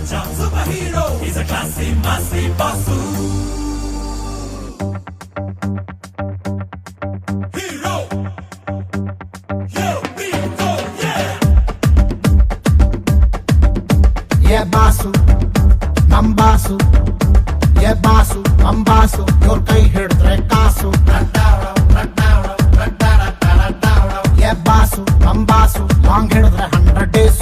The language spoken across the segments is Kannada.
Raja, superhero. He's a classy, massy bossu. Hero. Here we go, yeah. Yeah, basu, nam basu. Yeah, basu, nam basu. Your kai hirdre kasu. Yeah, basu, nam basu. Long hirdre 100 days.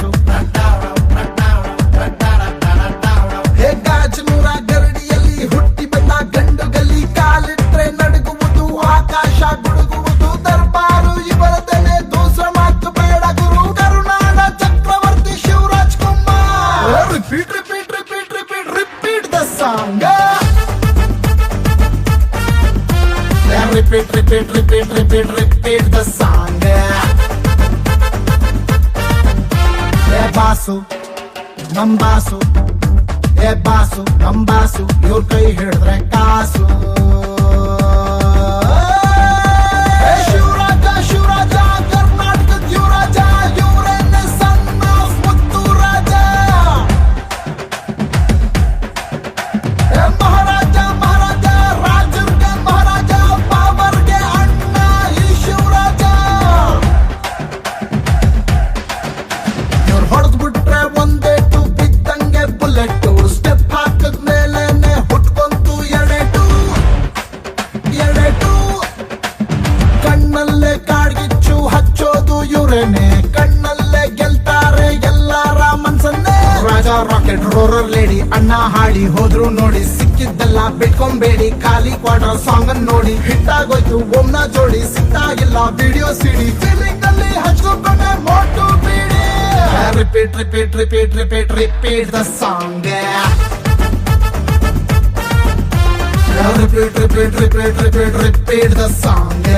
ಹೇ ಗಾಜನೂರ ಗರಡಿಯಲ್ಲಿ ಹುಟ್ಟಿ ಬಂದ ಗಂಡು ಗಲ್ಲಿ ಕಾಲಿಟ್ರೆ ನಡುಗುವುದು ಆಕಾಶ ಗುಡುಗುವುದು ದರ್ಬಾರು ಇವರದನೆ ದೂಸರ ಮಾತು ಬೇಡ ಗುರು ಕರುನಾಡ ಚಕ್ರವರ್ತಿ Shivaraj Kumar repeat repeat repeat repeat repeat the song repeat repeat repeat repeat repeat the song ಹೇ ಬಾಸು ನಮ್ ಬಾಸು ಏ ಬಾಸು ನಮ್ ಬಾಸು ಇವ್ರ ಕೈ ಹಿಡಿದ್ರೆ ಕಾಸು ಶಿವರಾಜ ಶಿವರಾಜ ಕರ್ನಾಟಕದ ಯುವರಾಜ ಇವರನ್ನೇ ಸನ್ ಆಫ್ ಮುತ್ತು ರಾಜ ಮಹಾರಾಜ ಮಹಾರಾಜ ರಾಜರ್ಗೆ ಮಹಾರಾಜ ಪಾವರ್ಗೆ ಅಣ್ಣ ಈ ಶಿವರಾಜ ಇವ್ರು ಹೊಡೆದ್ ಬಿಟ್ರೆ ಒಂದೇ ಟು ಬಿದ್ದಂಗೆ ಬುಲೆಟ್ಟು ಸ್ಟೆಪ್ ಹಾಕದ್ಮೇಲೆನೆ ಹುಟ್ಕೊಂತು ಎಡೆಟು ಎಡೆಟು ಕಣ್ಣಲ್ಲೇ ಕಾಡ್ಗಿಚ್ಚು ಹಚ್ಚೋದು ಇವ್ರೇನೆ ಕಣ್ಣಲ್ಲೇ ಗೆಲ್ತಾರೆ ಎಲ್ಲಾರ ಮನ್ಸನ್ನೇ ರಾಜ ರಾಕೆಟ್ ರೋರರ್ ಲೇಡಿ ಅಣ್ಣ ಹಾಡಿ ಹೋದ್ರು ನೋಡಿ ಸಿಕ್ಕಿದ್ದೆಲ್ಲ ಬಿಟ್ಕೊಂಬೇಡಿ ಖಾಲಿ ಕ್ವಾರ್ಟರ್ ಸಾಂಗ್ ಅನ್ನು ನೋಡಿ ಹಿಟ್ ಆಗೋಯ್ತು ಒಮ್ನ ಜೋಡಿ ಸಿಗ್ತಾ ಇಲ್ಲ ವಿಡಿಯೋ ಸಿಡಿ ಫೀಲಿಂಗ್ ಅಲ್ಲಿ ಹಚ್ಕೊಂಡ್ರೆ ಮೋಟು ಬಿಡಿ repeat repeat repeat repeat repeat the song repeat repeat repeat repeat repeat the song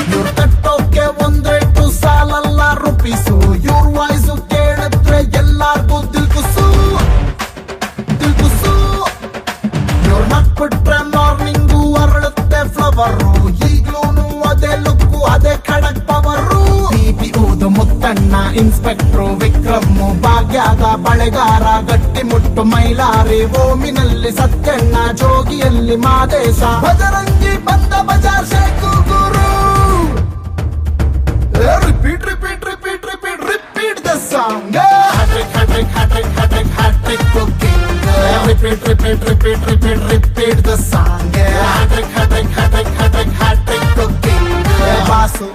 ಇವ್ರು ಕಟ್ಟೋಕೆ ಒಂದೇಟು ಸಾಲಲ್ಲ ರೂಪಿಸು ಇವ್ರ ವಾಯ್ಸು ಕೇಳಿದ್ರೆ ಎಲ್ಲಾರ್ಗೂ ದಿಲ್ಕುಸು ದಿಲ್ಕುಸು ಇವ್ರ ನಕ್ಬಿಟ್ರೆ ಮಾರ್ನಿಂಗು ಅರಳುತ್ತೆ ಫ್ಲವರು ಈಗ್ಲೂನು ಅದೇ ಲುಕ್ಕು ಅದೇ ಖಡಕ್ ಪವರು ಬಿ ಊದು ಮುತ್ತಣ್ಣ ಇನ್ಸ್ಪೆಕ್ಟ್ರು ವಿಕ್ರಮ್ ಭಾಗ್ಯದ ಬಳೆಗಾರ ಗಟ್ಟಿ ಮುಟ್ಟು ಮೈಲಾರಿ ಓಮಿನಲ್ಲಿ ಸತ್ಯಣ್ಣ ಜೋಗಿಯಲ್ಲಿ ಮಾದೇಶ ಬಜರಂಗಿ ಬಂದ ಬಜಾರ್ ಶೇಖು ಗುರು repeat repeat repeat repeat repeat the song hattrick hattrick hattrick hattrick hattrick cooking repeat repeat repeat repeat repeat the song hattrick hattrick hattrick hattrick hattrick cooking boss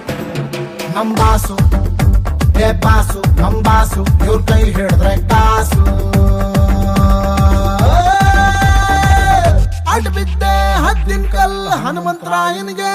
ನಮ್ ಬಾಸು ಏ ಬಾಸು ನಮ್ ಬಾಸು ಇವ್ರ ಕೈ ಹಿಡಿದ್ರೆ ಕಾಸು ಅಡ್ಬಿದ್ದೆ ಹದ್ದಿನ ಕಲ್ ಹನುಮಂತರಾಯನಿಗೆ